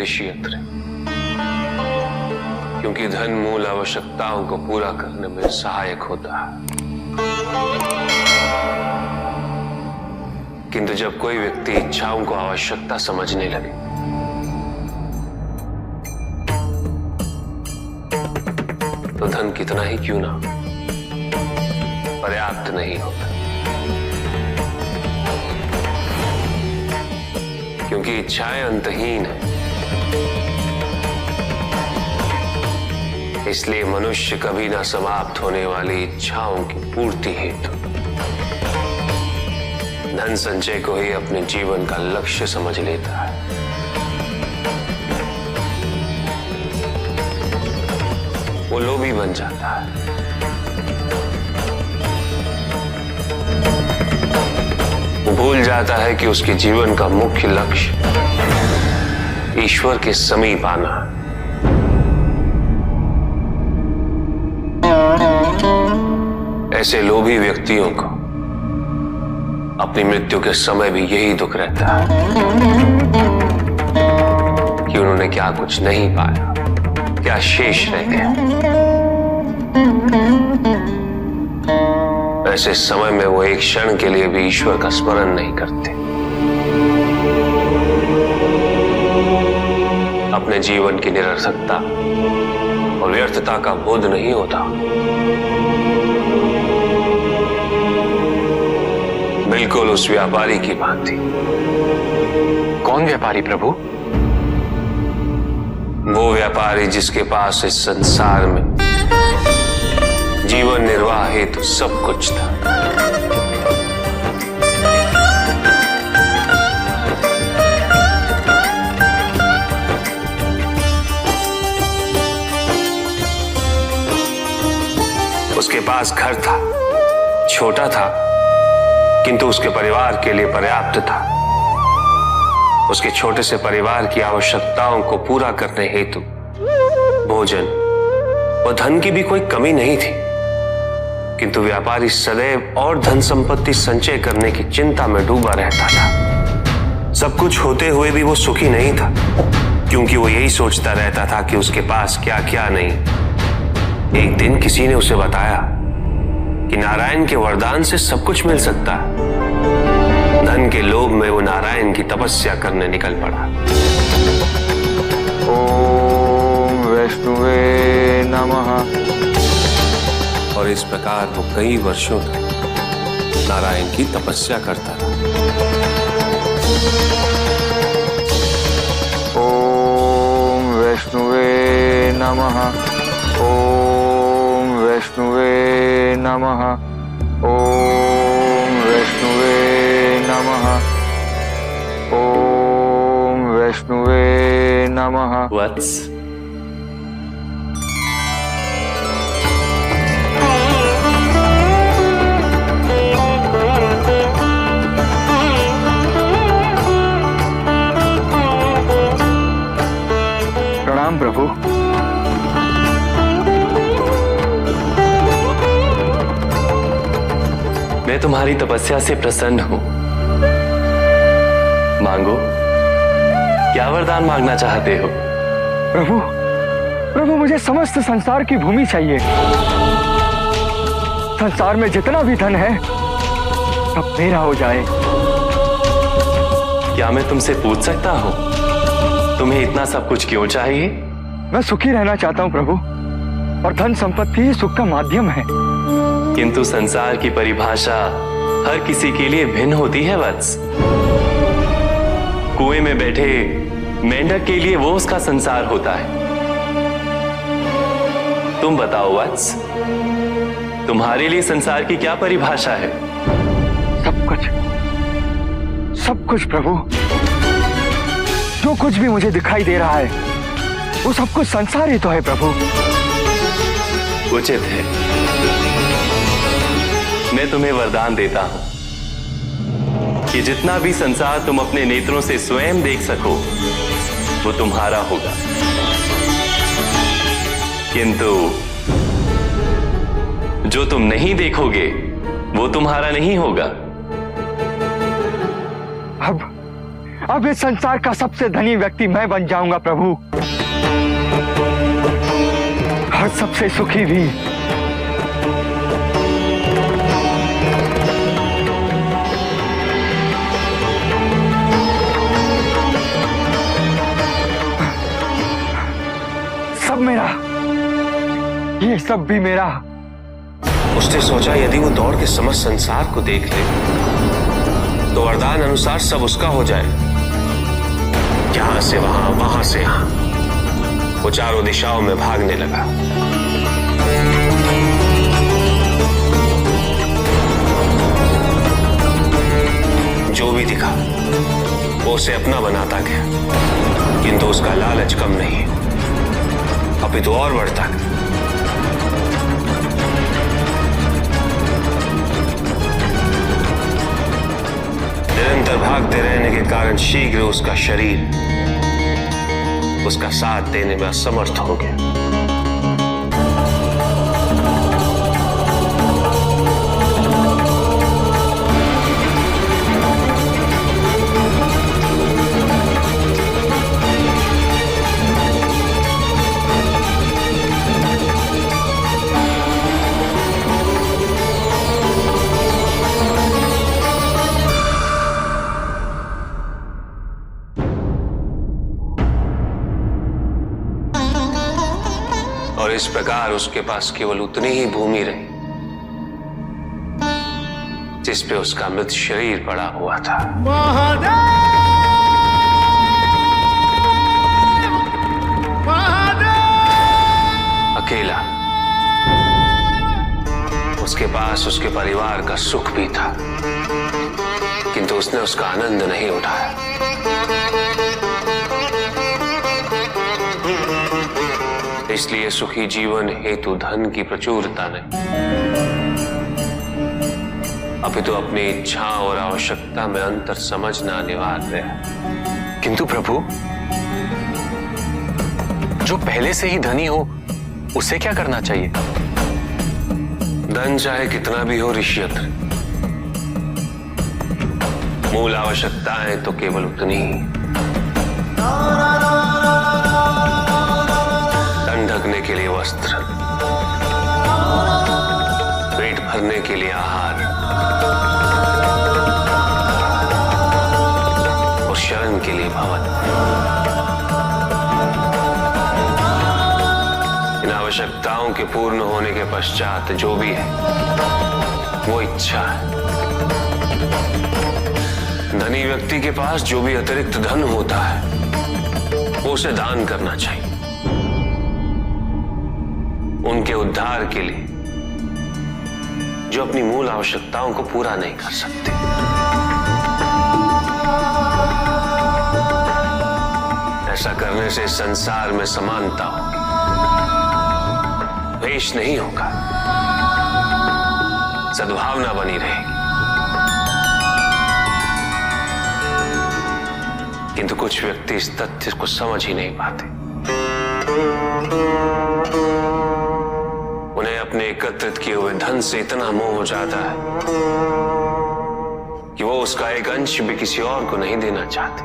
ऋषि अत्रे, क्योंकि धन मूल आवश्यकताओं को पूरा करने में सहायक होता है। किंतु जब कोई व्यक्ति इच्छाओं को आवश्यकता समझने लगे तो धन कितना ही क्यों ना पर्याप्त नहीं होता, क्योंकि इच्छाएं अंतहीन है। इसलिए मनुष्य कभी ना समाप्त होने वाली इच्छाओं की पूर्ति हेतु धन संचय को ही अपने जीवन का लक्ष्य समझ लेता है। वो लोभी बन जाता है। वो भूल जाता है कि उसके जीवन का मुख्य लक्ष्य ईश्वर के समीप आना है। ऐसे लोभी व्यक्तियों को अपनी मृत्यु के समय भी यही दुख रहता है कि उन्होंने क्या कुछ नहीं पाया, क्या शेष रह गया। ऐसे समय में वो एक क्षण के लिए भी ईश्वर का स्मरण नहीं करते, अपने जीवन की निरर्थकता और व्यर्थता का बोध नहीं होता। बिल्कुल उस व्यापारी की भांति। कौन व्यापारी प्रभु? वो व्यापारी जिसके पास इस संसार में जीवन निर्वाह हेतु सब कुछ था, उसके पास घर था, छोटा था किंतु उसके परिवार के लिए पर्याप्त था। उसके छोटे से परिवार की आवश्यकताओं को पूरा करने हेतु भोजन और धन की भी कोई कमी नहीं थी, किंतु व्यापारी सदैव और धन संपत्ति संचय करने की चिंता में डूबा रहता था। सब कुछ होते हुए भी वो सुखी नहीं था, क्योंकि वो यही सोचता रहता था कि उसके पास क्या क्या नहीं। एक दिन किसी ने उसे बताया कि नारायण के वरदान से सब कुछ मिल सकता है। धन के लोभ में वो नारायण की तपस्या करने निकल पड़ा। ओम वैष्णवे नमः। और इस प्रकार वो कई वर्षों तक नारायण की तपस्या करता रहा। ओम वैष्णवे नमः। ओम वैष्णवे नमः। ओम वैष्णवे नमः। ओम वैष्णवे नमः। वत्स, प्रणाम प्रभु। मैं तुम्हारी तपस्या से प्रसन्न हूं। मांगो, क्या वरदान मांगना चाहते हो? प्रभु, प्रभु मुझे समस्त संसार की भूमि चाहिए। संसार में जितना भी धन है सब मेरा हो जाए। क्या मैं तुमसे पूछ सकता हूं, तुम्हें इतना सब कुछ क्यों चाहिए? मैं सुखी रहना चाहता हूं प्रभु, और धन संपत्ति ही सुख का माध्यम है। किंतु संसार की परिभाषा हर किसी के लिए भिन्न होती है वत्स। कुएं में बैठे मेंढक के लिए वो उसका संसार होता है। तुम बताओ वत्स, तुम्हारे लिए संसार की क्या परिभाषा है? सब कुछ प्रभु। जो कुछ भी मुझे दिखाई दे रहा है वो सब कुछ संसार ही तो है प्रभु। उचित है, मैं तुम्हें वरदान देता हूं कि जितना भी संसार तुम अपने नेत्रों से स्वयं देख सको वो तुम्हारा होगा, किंतु जो तुम नहीं देखोगे वो तुम्हारा नहीं होगा। अब इस संसार का सबसे धनी व्यक्ति मैं बन जाऊंगा प्रभु, और सबसे सुखी भी। सब मेरा, ये सब भी मेरा। उसने सोचा यदि वो दौड़ के समस्त संसार को देख ले तो वरदान अनुसार सब उसका हो जाए। यहां से वहां, वहां से यहां, वो चारों दिशाओं में भागने लगा। जो भी दिखा वो उसे अपना बनाता गया, किंतु उसका लालच कम नहीं, अपितु और बढ़ता गया। निरंतर भागते रहने के कारण शीघ्र उसका शरीर उसका साथ देने में असमर्थ हो गया। और इस प्रकार उसके पास केवल उतनी ही भूमि रही जिस पे उसका मृत शरीर पड़ा हुआ था। अकेला, उसके पास उसके परिवार का सुख भी था, किंतु उसने उसका आनंद नहीं उठाया। इसलिए सुखी जीवन हेतु धन की प्रचुरता नहीं, अपितु अपनी इच्छा और आवश्यकता में अंतर समझना अनिवार्य है। किंतु प्रभु, जो पहले से ही धनी हो उसे क्या करना चाहिए? धन चाहे कितना भी हो ऋषियत्र, मूल आवश्यकताएं तो केवल उतनी ही। ढकने के लिए वस्त्र, पेट भरने के लिए आहार और शरण के लिए भवन। इन आवश्यकताओं के पूर्ण होने के पश्चात जो भी है वो इच्छा है। धनी व्यक्ति के पास जो भी अतिरिक्त धन होता है वो उसे दान करना चाहिए, उनके उद्धार के लिए जो अपनी मूल आवश्यकताओं को पूरा नहीं कर सकते। ऐसा करने से संसार में समानता होगी, द्वेष नहीं होगा, सद्भावना बनी रहेगी। किंतु कुछ व्यक्ति इस तथ्य को समझ ही नहीं पाते। उन्हें अपने एकत्रित किए हुए धन से इतना मोह हो जाता है कि वो उसका एक अंश भी किसी और को नहीं देना चाहते।